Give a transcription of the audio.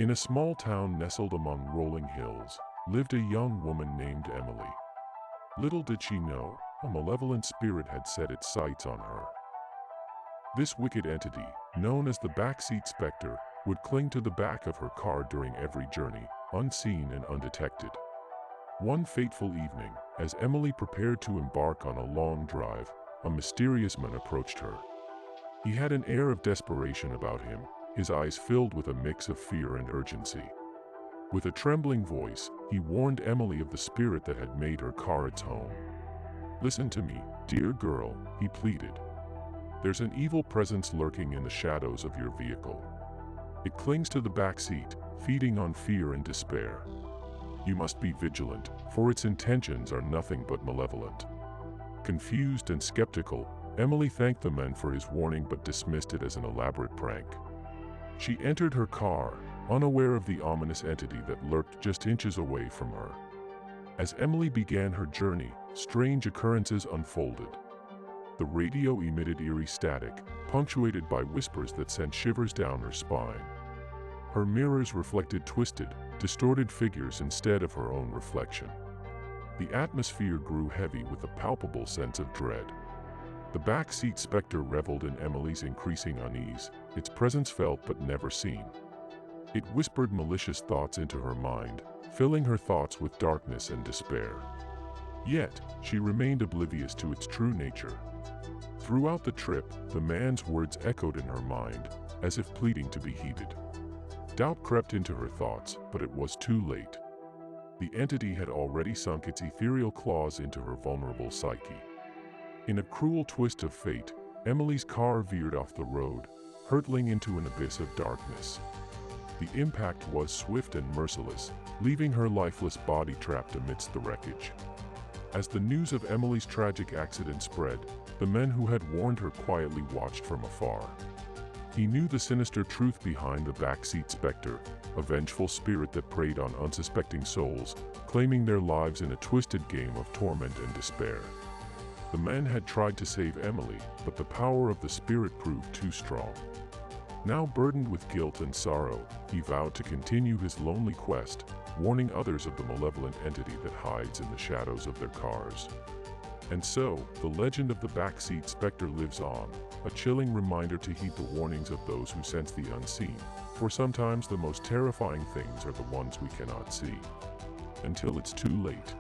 In a small town nestled among rolling hills, lived a young woman named Emily. Little did she know, a malevolent spirit had set its sights on her. This wicked entity, known as the Backseat Specter, would cling to the back of her car during every journey, unseen and undetected. One fateful evening, as Emily prepared to embark on a long drive, a mysterious man approached her. He had an air of desperation about him, his eyes filled with a mix of fear and urgency. With a trembling voice, he warned Emily of the spirit that had made her car its home. "Listen to me, dear girl," he pleaded. "There's an evil presence lurking in the shadows of your vehicle. It clings to the back seat, feeding on fear and despair. You must be vigilant, for its intentions are nothing but malevolent." Confused and skeptical, Emily thanked the man for his warning but dismissed it as an elaborate prank. She entered her car, unaware of the ominous entity that lurked just inches away from her. As Emily began her journey, strange occurrences unfolded. The radio emitted eerie static, punctuated by whispers that sent shivers down her spine. Her mirrors reflected twisted, distorted figures instead of her own reflection. The atmosphere grew heavy with a palpable sense of dread. The backseat specter reveled in Emily's increasing unease, its presence felt but never seen. It whispered malicious thoughts into her mind, filling her thoughts with darkness and despair. Yet, she remained oblivious to its true nature. Throughout the trip, the man's words echoed in her mind, as if pleading to be heeded. Doubt crept into her thoughts, but it was too late. The entity had already sunk its ethereal claws into her vulnerable psyche. In a cruel twist of fate, Emily's car veered off the road, hurtling into an abyss of darkness. The impact was swift and merciless, leaving her lifeless body trapped amidst the wreckage. As the news of Emily's tragic accident spread, the man who had warned her quietly watched from afar. He knew the sinister truth behind the backseat specter, a vengeful spirit that preyed on unsuspecting souls, claiming their lives in a twisted game of torment and despair. The man had tried to save Emily, but the power of the spirit proved too strong. Now burdened with guilt and sorrow, he vowed to continue his lonely quest, warning others of the malevolent entity that hides in the shadows of their cars. And so, the legend of the backseat specter lives on, a chilling reminder to heed the warnings of those who sense the unseen, for sometimes the most terrifying things are the ones we cannot see. Until it's too late.